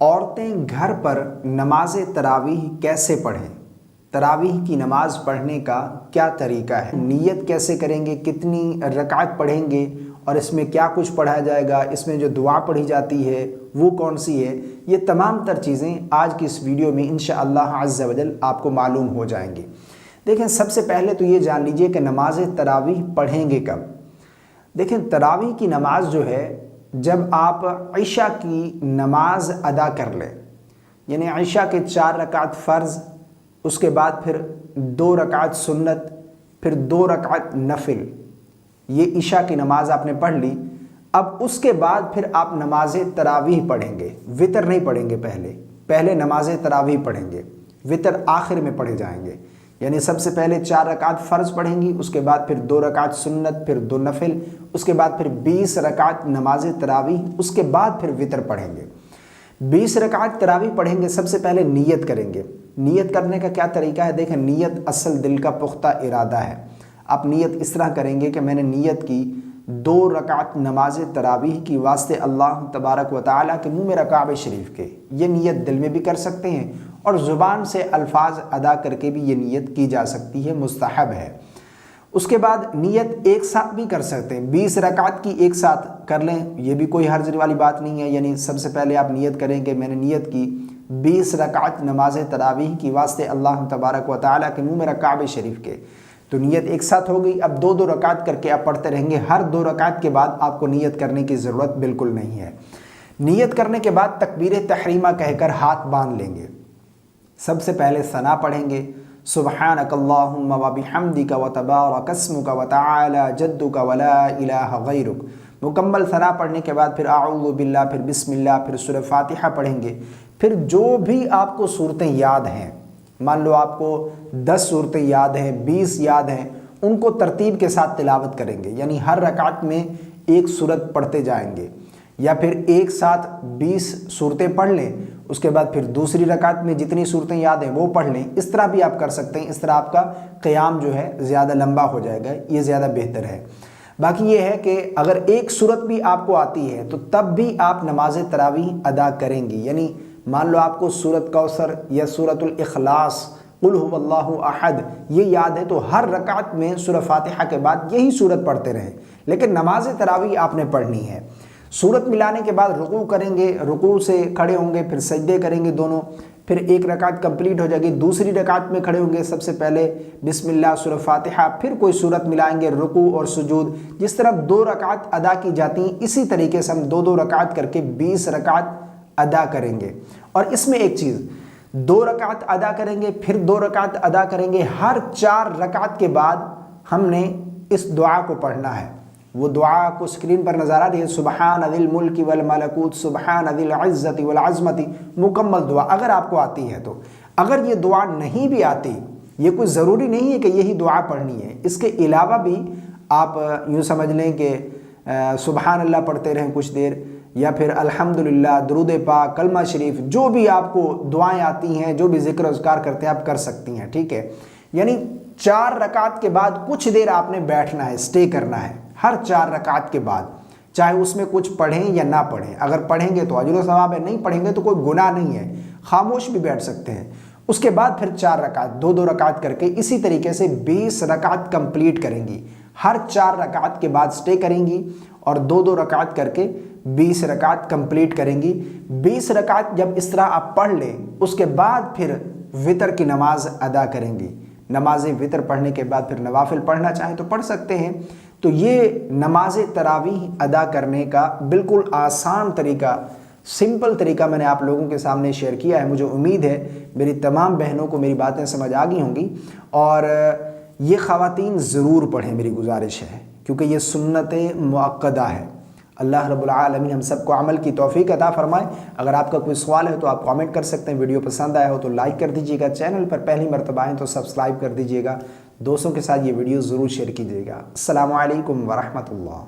عورتیں گھر پر نماز تراویح کیسے پڑھیں؟ تراویح کی نماز پڑھنے کا کیا طریقہ ہے؟ نیت کیسے کریں گے؟ کتنی رکعت پڑھیں گے؟ اور اس میں کیا کچھ پڑھا جائے گا؟ اس میں جو دعا پڑھی جاتی ہے وہ کون سی ہے؟ یہ تمام تر چیزیں آج کی اس ویڈیو میں انشاءاللہ عز و جل آپ کو معلوم ہو جائیں گی۔ دیکھیں، سب سے پہلے تو یہ جان لیجئے کہ نماز تراویح پڑھیں گے کب؟ دیکھیں، تراویح کی نماز جو ہے جب آپ عشاء کی نماز ادا کر لیں، یعنی عشاء کے 4 رکعت فرض، اس کے بعد پھر 2 رکعت سنت، پھر 2 رکعت نفل، یہ عشاء کی نماز آپ نے پڑھ لی۔ اب اس کے بعد پھر آپ نماز تراویح پڑھیں گے، وتر نہیں پڑھیں گے، پہلے نماز تراویح پڑھیں گے، وتر آخر میں پڑھے جائیں گے۔ یعنی سب سے پہلے 4 رکعت فرض پڑھیں گی، اس کے بعد پھر 2 رکعت سنت، پھر 2 نفل، اس کے بعد پھر 20 رکعت نماز تراویح، اس کے بعد پھر وتر پڑھیں گے۔ 20 رکعت تراویح پڑھیں گے، سب سے پہلے نیت کریں گے۔ نیت کرنے کا کیا طریقہ ہے؟ دیکھیں، نیت اصل دل کا پختہ ارادہ ہے۔ آپ نیت اس طرح کریں گے کہ میں نے نیت کی 2 رکعت نماز تراویح کی واسطے اللہ تبارک و تعالیٰ کے منہ میں کعبہ شریف کے، یہ نیت دل میں بھی کر سکتے ہیں اور زبان سے الفاظ ادا کر کے بھی یہ نیت کی جا سکتی ہے، مستحب ہے۔ اس کے بعد نیت ایک ساتھ بھی کر سکتے ہیں، 20 رکعت کی ایک ساتھ کر لیں، یہ بھی کوئی حرج والی بات نہیں ہے۔ یعنی سب سے پہلے آپ نیت کریں کہ میں نے نیت کی 20 رکعت نماز تراویح کی واسطے اللہ تبارک و تعالیٰ کے منہ میں کعبہ شریف کے، تو نیت ایک ساتھ ہو گئی۔ اب 2 رکعت کر کے آپ پڑھتے رہیں گے، ہر 2 رکعت کے بعد آپ کو نیت کرنے کی ضرورت بالکل نہیں ہے۔ نیت کرنے کے بعد تکبیر تحریمہ کہہ کر ہاتھ باندھ لیں گے۔ سب سے پہلے ثنا پڑھیں گے، سبحانک اللہم و بحمدک و تبارک اسمک و تعالی جدک و لا الہ غیرک۔ مکمل ثنا پڑھنے کے بعد پھر اعوذ باللہ، پھر بسم اللہ، پھر سورہ فاتحہ پڑھیں گے۔ پھر جو بھی آپ کو صورتیں یاد ہیں، مان لو آپ کو 10 صورتیں یاد ہیں، 20 یاد ہیں، ان کو ترتیب کے ساتھ تلاوت کریں گے۔ یعنی ہر رکعت میں ایک صورت پڑھتے جائیں گے، یا پھر ایک ساتھ 20 صورتیں پڑھ لیں، اس کے بعد پھر دوسری رکعت میں جتنی صورتیں یاد ہیں وہ پڑھ لیں۔ اس طرح بھی آپ کر سکتے ہیں، اس طرح آپ کا قیام جو ہے زیادہ لمبا ہو جائے گا، یہ زیادہ بہتر ہے۔ باقی یہ ہے کہ اگر ایک صورت بھی آپ کو آتی ہے تو تب بھی آپ نماز تراویح ادا کریں گی۔ یعنی مان لو آپ کو سورۃ کوثر یا سورۃ الاخلاص، قل هو اللہ احد، یہ یاد ہے، تو ہر رکعت میں سورہ فاتحہ کے بعد یہی صورت پڑھتے رہیں، لیکن نماز تراویح آپ نے پڑھنی ہے۔ صورت ملانے کے بعد رکوع کریں گے، رکوع سے کھڑے ہوں گے، پھر سجدے کریں گے دونوں، پھر ایک رکعت کمپلیٹ ہو جائے گی، دوسری رکعت میں کھڑے ہوں گے، سب سے پہلے بسم اللہ، سورہ فاتحہ، پھر کوئی صورت ملائیں گے، رکوع اور سجود۔ جس طرح 2 رکعت ادا کی جاتی ہیں، اسی طریقے سے ہم 2 رکعت کر کے 20 رکعت ادا کریں گے۔ اور اس میں ایک چیز، 2 رکعت ادا کریں گے، پھر 2 رکعت ادا کریں گے، ہر 4 رکعت کے بعد ہم نے اس دعا کو پڑھنا ہے۔ وہ دعا آپ کو اسکرین پر نظر آ رہی ہے، سبحان ذی الملک والملکوت سبحان ذی العزت والعظمت، مکمل دعا اگر آپ کو آتی ہے تو۔ اگر یہ دعا نہیں بھی آتی، یہ کوئی ضروری نہیں ہے کہ یہی دعا پڑھنی ہے، اس کے علاوہ بھی آپ یوں سمجھ لیں کہ سبحان اللہ پڑھتے رہیں کچھ دیر، یا پھر الحمدللہ، درود پاک، کلمہ شریف، جو بھی آپ کو دعائیں آتی ہیں، جو بھی ذکر و اذکار کرتے ہیں آپ کر سکتی ہیں، ٹھیک ہے۔ یعنی 4 رکعت کے بعد کچھ دیر آپ نے بیٹھنا ہے، سٹے کرنا ہے، ہر 4 رکعت کے بعد، چاہے اس میں کچھ پڑھیں یا نہ پڑھیں۔ اگر پڑھیں گے تو اجر و ثواب ہے، نہیں پڑھیں گے تو کوئی گناہ نہیں ہے، خاموش بھی بیٹھ سکتے ہیں۔ اس کے بعد پھر 4 رکعت، 2 رکعت کر کے اسی طریقے سے 20 رکعت کمپلیٹ کریں گی۔ ہر 4 رکعت کے بعد سٹے کریں گی اور 2 رکعت کر کے 20 رکعت کمپلیٹ کریں گی۔ 20 رکعت جب اس طرح آپ پڑھ لیں، اس کے بعد پھر وتر کی نماز ادا کریں گی۔ نماز وتر پڑھنے کے بعد پھر نوافل پڑھنا چاہیں تو پڑھ سکتے ہیں۔ تو یہ نماز تراویح ادا کرنے کا بالکل آسان طریقہ، سمپل طریقہ میں نے آپ لوگوں کے سامنے شیئر کیا ہے۔ مجھے امید ہے میری تمام بہنوں کو میری باتیں سمجھ آ گئی ہوں گی، اور یہ خواتین ضرور پڑھیں، میری گزارش ہے، کیونکہ یہ سنت مؤکدہ ہے۔ اللہ رب العالمین ہم سب کو عمل کی توفیق عطا فرمائے۔ اگر آپ کا کوئی سوال ہے تو آپ کامنٹ کر سکتے ہیں، ویڈیو پسند آیا ہو تو لائک کر دیجیے گا، چینل پر پہلی مرتبہ آئیں تو سبسکرائب کر دیجیے گا، دوستوں کے ساتھ یہ ویڈیو ضرور شیئر کیجیے گا۔ السلام علیکم ورحمۃ اللہ۔